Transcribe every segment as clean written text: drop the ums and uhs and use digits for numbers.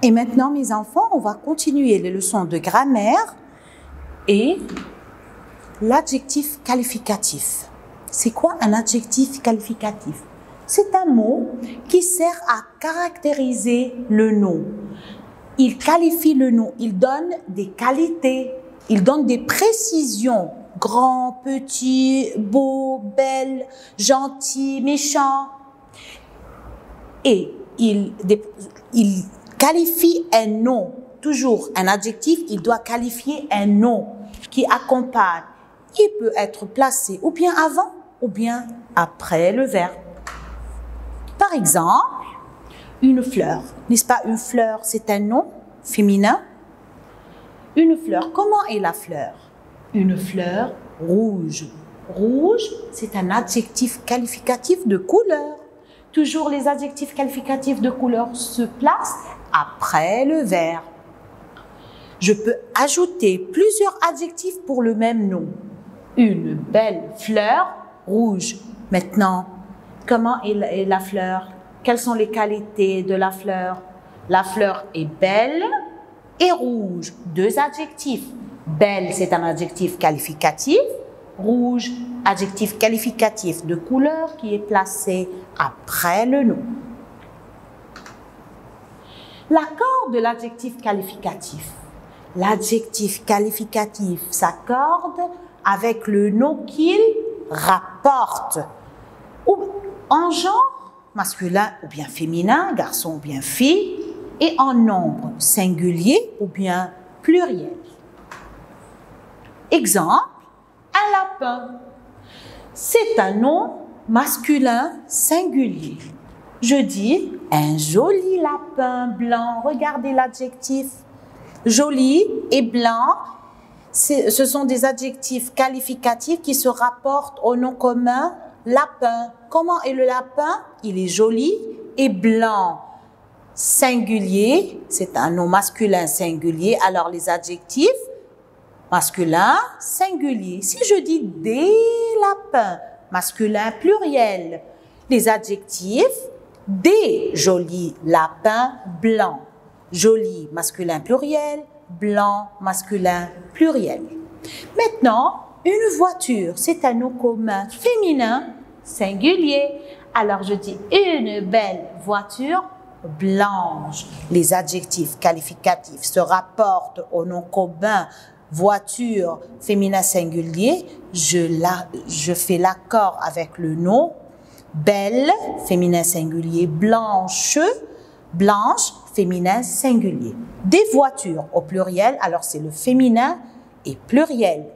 Et maintenant, mes enfants, on va continuer les leçons de grammaire et l'adjectif qualificatif. C'est quoi un adjectif qualificatif? C'est un mot qui sert à caractériser le nom. Il qualifie le nom, il donne des qualités, il donne des précisions. Grand, petit, beau, belle, gentil, méchant. Et il qualifie un nom. Toujours un adjectif, il doit qualifier un nom qui accompagne. Il peut être placé ou bien avant ou bien après le verbe. Par exemple, une fleur. N'est-ce pas une fleur, c'est un nom féminin? Une fleur, comment est la fleur? Une fleur rouge. Rouge, c'est un adjectif qualificatif de couleur. Toujours les adjectifs qualificatifs de couleur se placent après le verbe. Je peux ajouter plusieurs adjectifs pour le même nom. Une belle fleur rouge. Maintenant, comment est la fleur? Quelles sont les qualités de la fleur? La fleur est belle et rouge. Deux adjectifs. Belle, c'est un adjectif qualificatif. Rouge, adjectif qualificatif de couleur qui est placé après le nom. L'accord de l'adjectif qualificatif. L'adjectif qualificatif s'accorde avec le nom qu'il rapporte. En genre, masculin ou bien féminin, garçon ou bien fille, et en nombre singulier ou bien pluriel. Exemple, un lapin. C'est un nom masculin singulier. Je dis un joli lapin blanc. Regardez l'adjectif. Joli et blanc, ce sont des adjectifs qualificatifs qui se rapportent au nom commun lapin. Comment est le lapin? Il est joli et blanc. Singulier, c'est un nom masculin singulier. Alors les adjectifs masculin singulier. Si je dis des lapins, masculin pluriel. Les adjectifs des jolis lapins blancs. Joli masculin pluriel, blanc masculin pluriel. Maintenant, une voiture, c'est un nom commun féminin singulier. Alors je dis une belle voiture blanche. Les adjectifs qualificatifs se rapportent au nom commun voiture féminin singulier. Je fais l'accord avec le nom belle féminin singulier, blanche féminin singulier. Des voitures au pluriel, alors c'est le féminin et pluriel.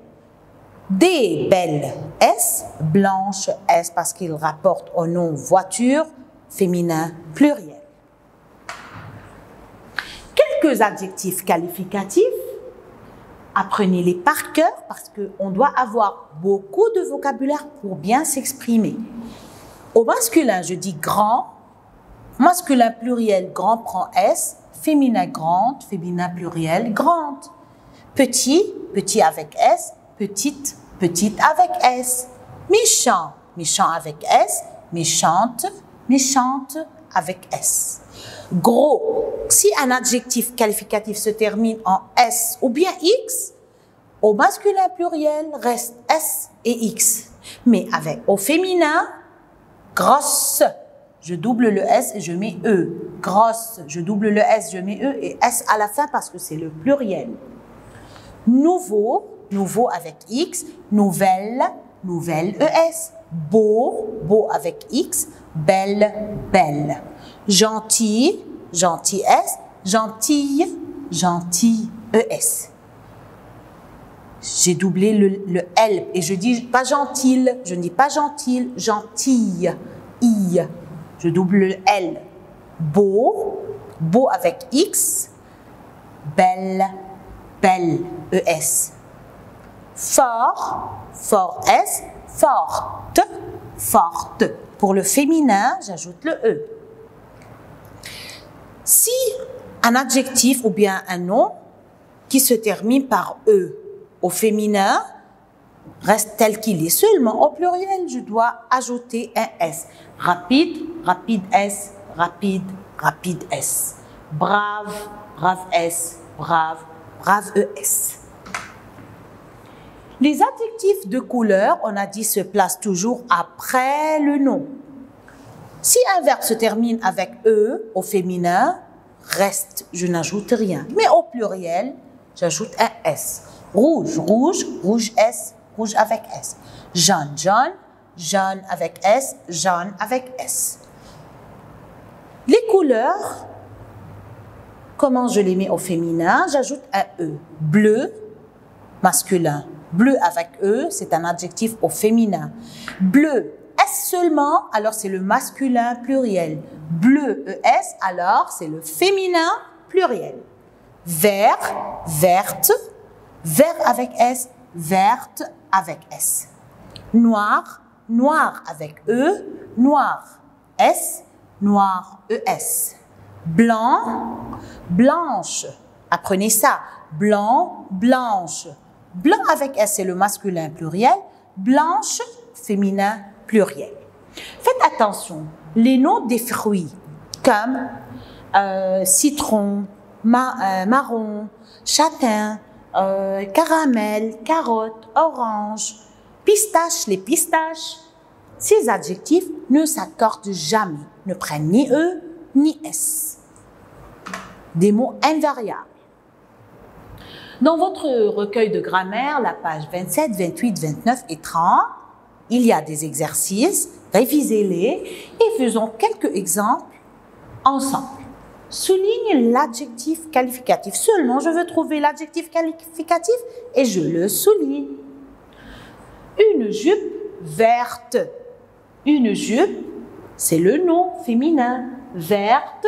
Des belles S, blanche S parce qu'il rapporte au nom voiture féminin pluriel. Quelques adjectifs qualificatifs, apprenez-les par cœur parce qu'on doit avoir beaucoup de vocabulaire pour bien s'exprimer. Au masculin, je dis grand. Masculin pluriel, grand prend S. Féminin grande, féminin pluriel, grande. Petit, petit avec S. Petite, petite avec S. Méchant, méchant avec S. Méchante, méchante avec S. Gros, si un adjectif qualificatif se termine en S ou bien X, au masculin pluriel reste S et X. Mais au féminin, grosse, je double le S et je mets E. Grosse, je double le S, je mets E et S à la fin parce que c'est le pluriel. Nouveau, nouveau avec X. Nouvelle, nouvelle ES. Beau, beau avec X. Belle, belle. Gentil, gentil S. Gentille, gentil ES. J'ai doublé le L et je dis pas gentille, je ne dis pas gentille, gentille, I. Je double le L. Beau, beau avec X. Belle, belle ES. Fort, fort S. Forte, forte. Pour le féminin, j'ajoute le E. Si un adjectif ou bien un nom qui se termine par E au féminin reste tel qu'il est, seulement au pluriel, je dois ajouter un S. Rapide, rapide S, rapide, rapide S. brave, brave S, brave, brave ES. Les adjectifs de couleur, on a dit, se placent toujours après le nom. Si un verbe se termine avec E au féminin, reste, je n'ajoute rien. Mais au pluriel, j'ajoute un S. Rouge, rouge, rouge S, rouge avec S. Jaune, jaune, jaune avec S, jaune avec S. Les couleurs, comment je les mets au féminin? J'ajoute un E. Bleu, masculin. Bleu avec E, c'est un adjectif au féminin. Bleu, S seulement, alors c'est le masculin pluriel. Bleu, ES, alors c'est le féminin pluriel. Vert, verte, vert avec S, verte avec S. Noir, noir avec E, noir, S, noir, ES. Blanc, blanche, apprenez ça. Blanc, blanche. Blanc avec S, c'est le masculin pluriel. Blanche, féminin pluriel. Faites attention, les noms des fruits comme citron, marron, châtain, caramel, carotte, orange, pistache, les pistaches, ces adjectifs ne s'accordent jamais, ne prennent ni E ni S. Des mots invariables. Dans votre recueil de grammaire, la page 27, 28, 29 et 30, il y a des exercices, révisez-les et faisons quelques exemples ensemble. Souligne l'adjectif qualificatif. Seulement, je veux trouver l'adjectif qualificatif et je le souligne. Une jupe verte. Une jupe, c'est le nom féminin. Verte.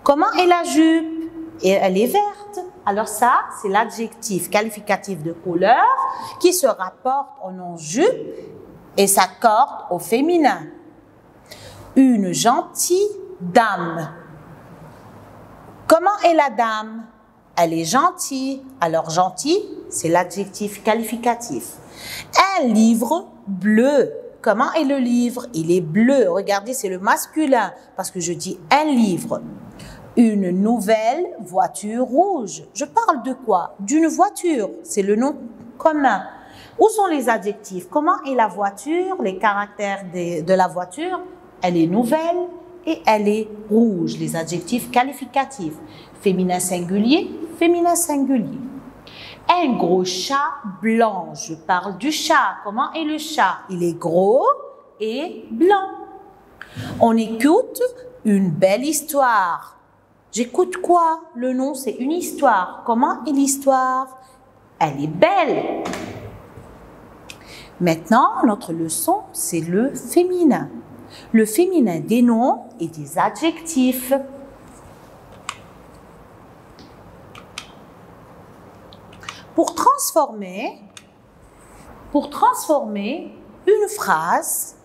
Comment est la jupe? Et elle est verte. Alors ça, c'est l'adjectif qualificatif de couleur qui se rapporte au nom jupe et s'accorde au féminin. Une gentille dame. Comment est la dame? Elle est gentille. Alors gentil, c'est l'adjectif qualificatif. Un livre bleu. Comment est le livre? Il est bleu. Regardez, c'est le masculin parce que je dis un livre. Une nouvelle voiture rouge. Je parle de quoi? D'une voiture. C'est le nom commun. Où sont les adjectifs? Comment est la voiture? Les caractères de la voiture? Elle est nouvelle et elle est rouge. Les adjectifs qualificatifs. Féminin singulier, féminin singulier. Un gros chat blanc. Je parle du chat. Comment est le chat? Il est gros et blanc. On écoute une belle histoire. J'écoute quoi? Le nom, c'est une histoire. Comment est l'histoire? Elle est belle. Maintenant, notre leçon, c'est le féminin. Le féminin des noms et des adjectifs. Pour transformer une phrase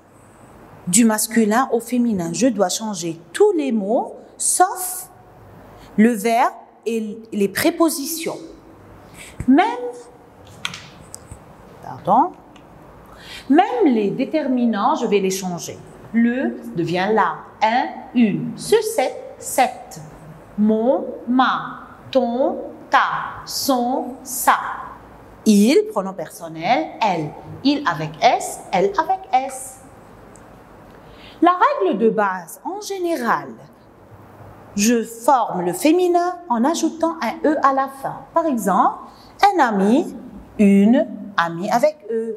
du masculin au féminin, je dois changer tous les mots sauf le verbe et les prépositions. Même les déterminants, je vais les changer. Le devient la, un, une. Ce, cette. Mon, ma. Ton, ta. Son, sa. Il, pronom personnel, elle. Il avec S, elle avec S. La règle de base, en général, je forme le féminin en ajoutant un E à la fin. Par exemple, un ami, une amie avec E.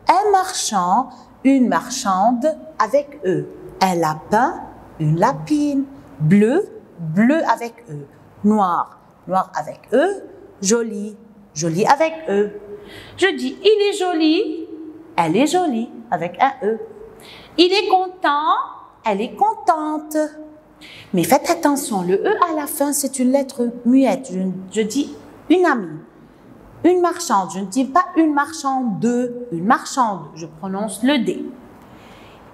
Un marchand, une marchande avec E. Un lapin, une lapine. Bleu, bleu avec E. Noir, noir avec E. Joli, joli avec E. Je dis, il est joli, elle est jolie avec un E. Il est content, elle est contente. Mais faites attention, le E à la fin, c'est une lettre muette. Je dis une amie, une marchande. Je ne dis pas une marchande, une marchande. Je prononce le D.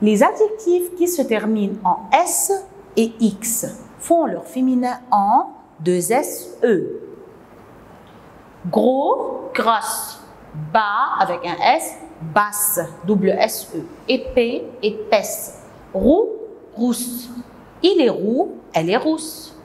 Les adjectifs qui se terminent en S et X font leur féminin en 2SE. Gros, grosse. Bas avec un S, basse, double SE. Épais, épaisse. Roux, rousse. Il est roux, elle est rousse.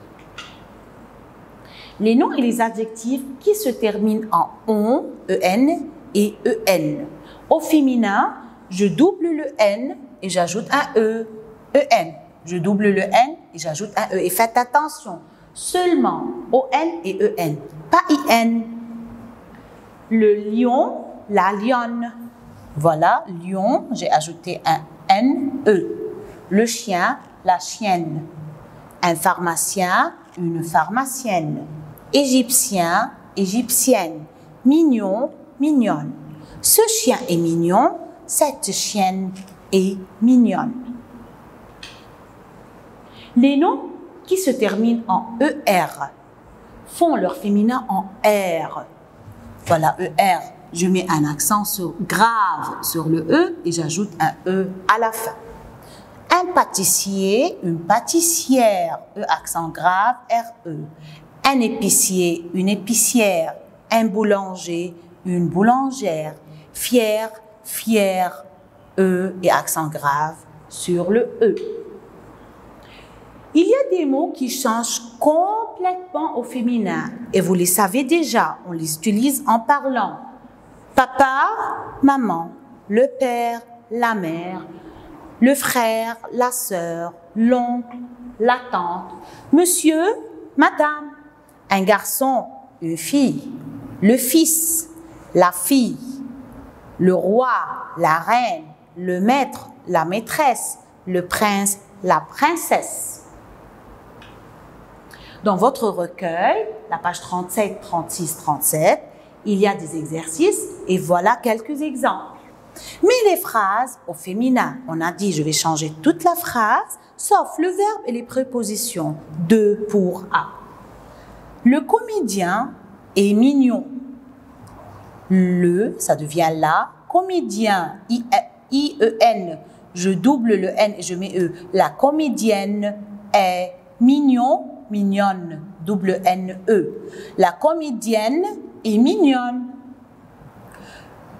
Les noms et les adjectifs qui se terminent en on, en et en. Au féminin, je double le n et j'ajoute un e, en. Je double le n et j'ajoute un e. Et faites attention, seulement on et en, pas in. Le lion, la lionne. Voilà, lion, j'ai ajouté un N-E. Le chien, la chienne. Un pharmacien, une pharmacienne. Égyptien, égyptienne. Mignon, mignonne. Ce chien est mignon, cette chienne est mignonne. Les noms qui se terminent en ER font leur féminin en R. Voilà, ER. Je mets un accent grave sur le E et j'ajoute un E à la fin. Un pâtissier, une pâtissière, E accent grave, RE. Un épicier, une épicière. Un boulanger, une boulangère. Fier, fière, E et accent grave sur le E. Il y a des mots qui changent complètement au féminin et vous les savez déjà, on les utilise en parlant. Papa, maman, le père, la mère, le frère, la sœur, l'oncle, la tante, monsieur, madame, un garçon, une fille, le fils, la fille, le roi, la reine, le maître, la maîtresse, le prince, la princesse. Dans votre recueil, la page 37, 36, 37, il y a des exercices et voilà quelques exemples. Mais les phrases au féminin, on a dit je vais changer toute la phrase, sauf le verbe et les prépositions de, pour, à. Le comédien est mignon. Le, ça devient la. Comédien, I-E-N, je double le N et je mets E. La comédienne est mignon, mignonne, double N-E. La comédienne est mignonne.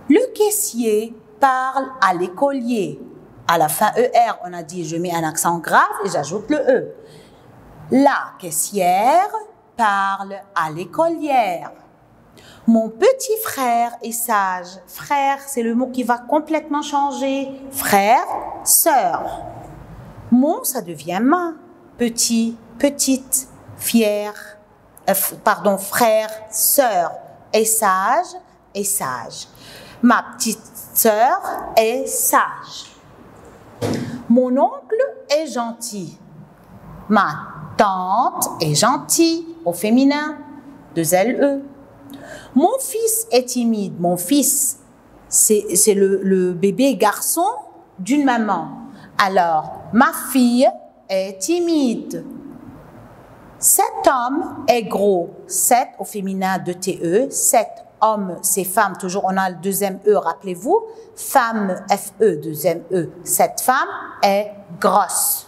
Le caissier parle à l'écolier. À la fin ER, on a dit je mets un accent grave et j'ajoute le E. La caissière parle à l'écolière. Mon petit frère est sage. Frère, c'est le mot qui va complètement changer. Frère, sœur. Mon, ça devient ma. Petit, petite, fier, frère, sœur. Est sage, est sage. Ma petite sœur est sage. Mon oncle est gentil. Ma tante est gentille, au féminin, deux L-E. Mon fils est timide. Mon fils, c'est le bébé garçon d'une maman. Alors, ma fille est timide. Cet homme est gros. Cet au féminin de TE. Cet homme, c'est femme. Toujours, on a le deuxième E, rappelez-vous. Femme, FE, deuxième E. Cette femme est grosse.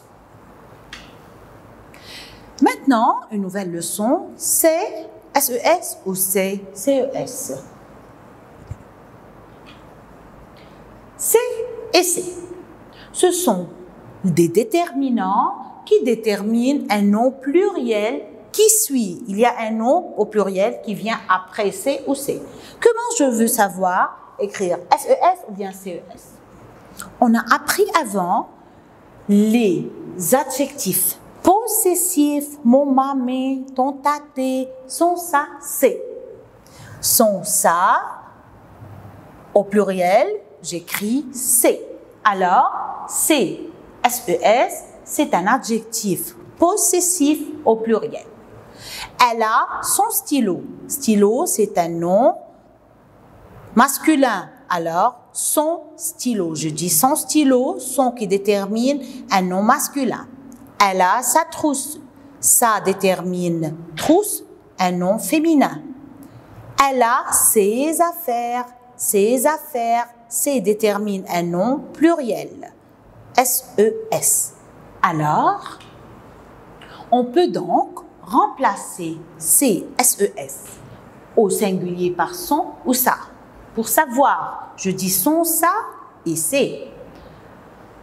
Maintenant, une nouvelle leçon, c'est SES ou c'est CES. C et C. Ce sont des déterminants qui déterminent un nom pluriel qui suit. Il y a un nom au pluriel qui vient après C ou C. Comment je veux savoir écrire SES ou bien CES? On a appris avant les adjectifs possessifs, mon, ma, mes, ton, ta, tes, son, ça, c'est. Son, ça, au pluriel, j'écris c'est. Alors, c'est, SES, c'est un adjectif possessif au pluriel. Elle a son stylo. Stylo, c'est un nom masculin. Alors, son stylo. Je dis son stylo, son qui détermine un nom masculin. Elle a sa trousse. Ça détermine trousse, un nom féminin. Elle a ses affaires. Ses affaires, c'est détermine un nom pluriel. SES. Alors, on peut donc remplacer ces SES au singulier par son ou ça. Pour savoir, je dis son, ça et c'est.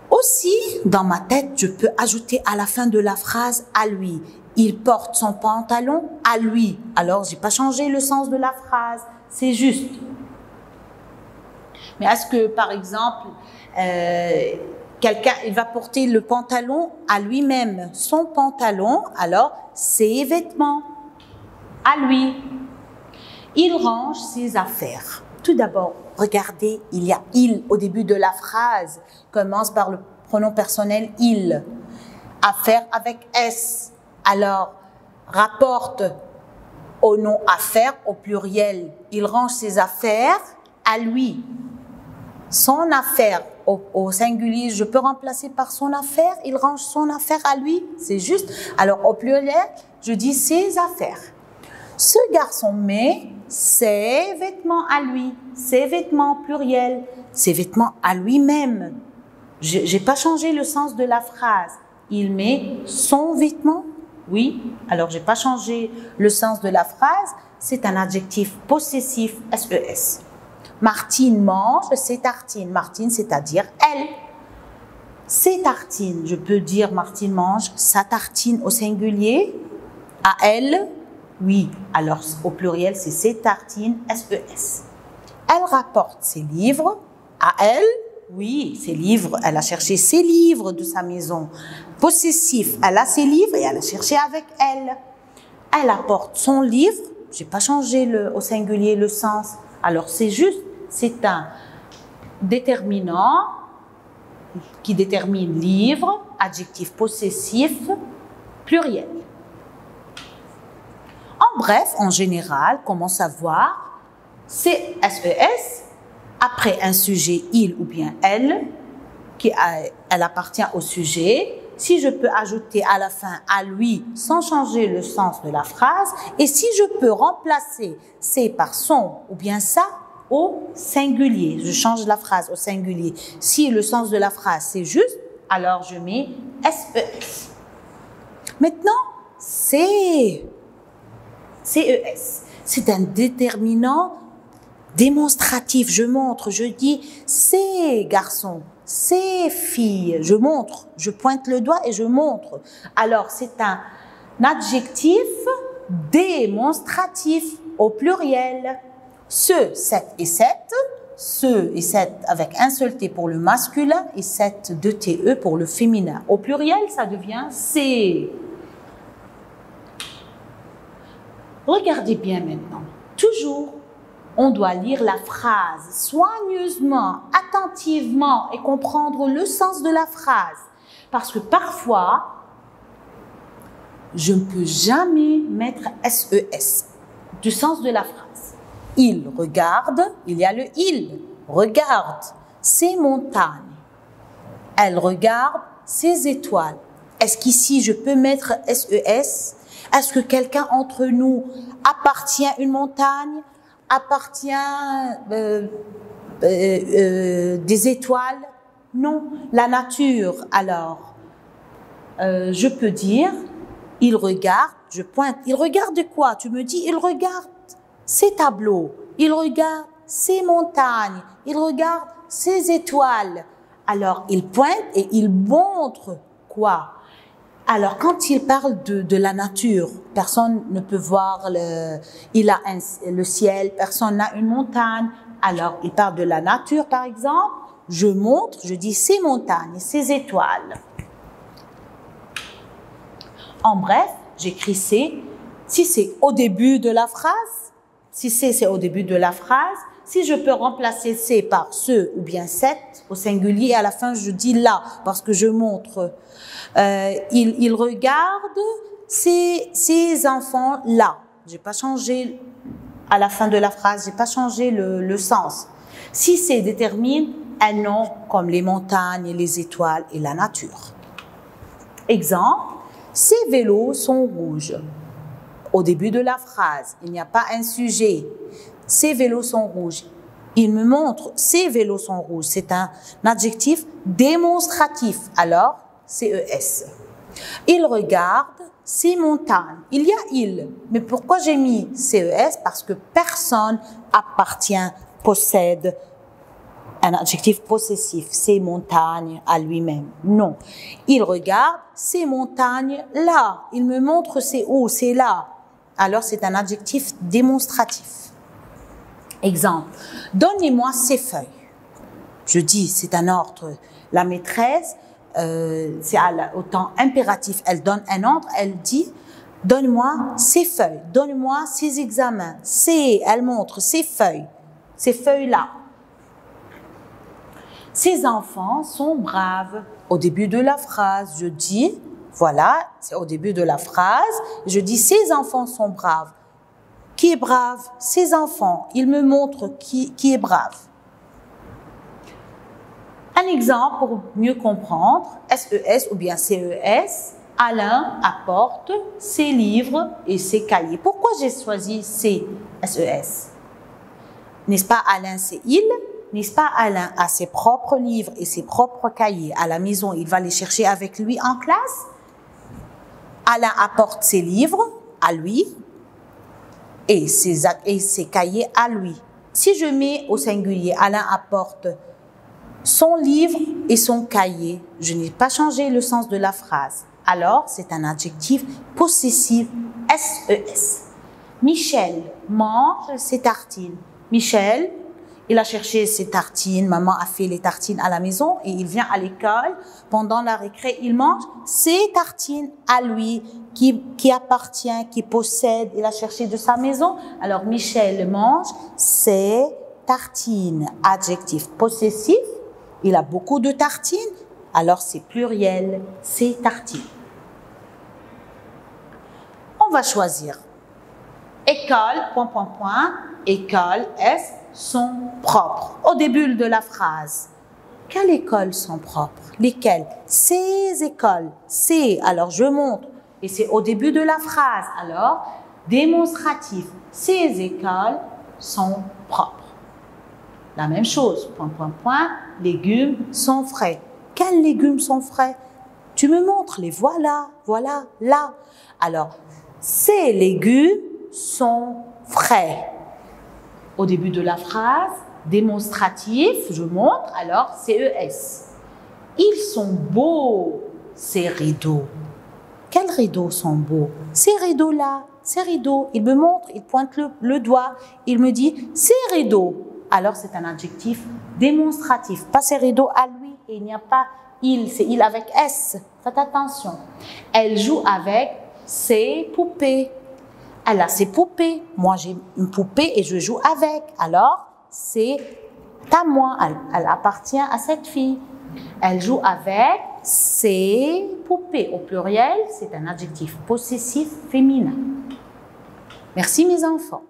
Aussi, dans ma tête, je peux ajouter à la fin de la phrase à lui. il porte son pantalon à lui. Alors, j'ai pas changé le sens de la phrase, c'est juste. Mais est-ce que, par exemple, quelqu'un, il va porter le pantalon à lui-même, son pantalon, alors ses vêtements, à lui. Il range ses affaires. Tout d'abord, regardez, il y a il au début de la phrase, commence par le pronom personnel il. Affaire avec S. Alors, rapporte au nom affaire au pluriel. Il range ses affaires à lui. Son affaire au singulier, je peux remplacer par son affaire. Il range son affaire à lui, c'est juste. Alors, au pluriel, je dis ses affaires. Ce garçon met ses vêtements à lui, ses vêtements pluriel, ses vêtements à lui-même. J'ai pas changé le sens de la phrase. Il met son vêtement, oui. Alors, j'ai pas changé le sens de la phrase. C'est un adjectif possessif, SES. Martine mange ses tartines. Martine, c'est-à-dire elle. Ses tartines. Je peux dire Martine mange sa tartine au singulier. À elle, oui. Alors, au pluriel, c'est ses tartines, SES. Elle rapporte ses livres. À elle, oui, ses livres. Elle a cherché ses livres de sa maison. Possessif, elle a ses livres et elle a cherché avec elle. Elle apporte son livre. J'ai pas changé au singulier le sens. Alors, c'est juste, c'est un déterminant qui détermine livre, adjectif possessif, pluriel. En bref, en général, comment savoir? C'est SES, après un sujet il ou bien elle, elle appartient au sujet. Si je peux ajouter à la fin à lui sans changer le sens de la phrase, et si je peux remplacer c'est par son ou bien ça au singulier, je change la phrase au singulier. Si le sens de la phrase c'est juste, alors je mets SES. Maintenant, CES, c'est un déterminant démonstratif. Je montre, je dis c'est garçon, c'est fille. Je montre, je pointe le doigt et je montre. Alors, c'est un adjectif démonstratif au pluriel. Ce, 7 et 7, ce et 7 avec un seul T pour le masculin et 7 de TE pour le féminin. Au pluriel, ça devient c'est. Regardez bien maintenant. Toujours, on doit lire la phrase soigneusement, attentivement et comprendre le sens de la phrase. Parce que parfois, je ne peux jamais mettre SES du sens de la phrase. Il regarde, il y a le il, regarde ses montagnes. Elle regarde ses étoiles. Est-ce qu'ici, je peux mettre SES? Est-ce que quelqu'un entre nous appartient à une montagne, appartient des étoiles? Non, la nature. Alors, je peux dire, il regarde, je pointe. Il regarde quoi? Tu me dis, il regarde ses tableaux, il regarde ses montagnes, il regarde ses étoiles. Alors, il pointe et il montre quoi? Alors, quand il parle de la nature, personne ne peut voir le ciel, personne n'a une montagne. Alors, il parle de la nature, par exemple. Je montre, je dis ces montagnes, ces étoiles. En bref, j'écris c'est. Si c'est au début de la phrase, si c'est au début de la phrase, si je peux remplacer c'est par ce ou bien cette au singulier, à la fin je dis là parce que je montre. Il regarde ces enfants là. J'ai pas changé à la fin de la phrase, j'ai pas changé le sens. Si c'est détermine un nom comme les montagnes, les étoiles et la nature. Exemple, ces vélos sont rouges. Au début de la phrase, il n'y a pas un sujet. Ces vélos sont rouges. Il me montre, ces vélos sont rouges. C'est un adjectif démonstratif. Alors, CES. Il regarde ces montagnes. Il y a il. Mais pourquoi j'ai mis CES? Parce que personne appartient, possède un adjectif possessif, ces montagnes à lui-même. Non. Il regarde ces montagnes là. Il me montre c'est où, c'est là. Alors c'est un adjectif démonstratif. Exemple. Donnez-moi ces feuilles. Je dis, c'est un ordre. La maîtresse, c'est au temps impératif. Elle donne un ordre, elle dit, donne-moi ces feuilles, donne-moi ces examens. Elle montre ces feuilles-là. Ces enfants sont braves. Au début de la phrase, je dis, voilà, c'est au début de la phrase, je dis, ces enfants sont braves. Qui est brave? Ces enfants. Il me montre qui est brave. Un exemple pour mieux comprendre, SES ou bien CES, Alain apporte ses livres et ses cahiers. Pourquoi j'ai choisi SES? N'est-ce pas Alain, c'est il? N'est-ce pas Alain a ses propres livres et ses propres cahiers à la maison? Il va les chercher avec lui en classe. Alain apporte ses livres à lui et ses cahiers à lui. Si je mets au singulier, Alain apporte son livre et son cahier, je n'ai pas changé le sens de la phrase. Alors, c'est un adjectif possessif, SES. Michel mange ses tartines. Michel, il a cherché ses tartines, maman a fait les tartines à la maison et il vient à l'école. Pendant la récré, il mange ses tartines à lui, qui appartient, qui possède, il a cherché de sa maison. Alors, Michel mange ses tartines. Adjectif possessif, il a beaucoup de tartines, alors c'est pluriel, ses tartines. On va choisir. École, ... école, sont propres. Au début de la phrase, quelles écoles sont propres? Lesquelles? Ces écoles. Alors je montre. Et c'est au début de la phrase. Alors, démonstratif. Ces écoles sont propres. La même chose. ... Légumes sont frais. Quels légumes sont frais? Tu me montres, les voilà, là. Alors, ces légumes sont frais. Au début de la phrase, démonstratif, je montre, alors CES. Ils sont beaux, ces rideaux. Quels rideaux sont beaux? Ces rideaux-là, ces rideaux. Il me montre, il pointe le doigt, il me dit, ces rideaux. Alors, c'est un adjectif démonstratif. Pas ces rideaux à lui, et il n'y a pas il, c'est il avec S. Faites attention. Elle joue avec ses poupées. Elle a ses poupées. Moi, j'ai une poupée et je joue avec. Alors, c'est à moi. Elle appartient à cette fille. Elle joue avec ses poupées. Au pluriel, c'est un adjectif possessif féminin. Merci mes enfants.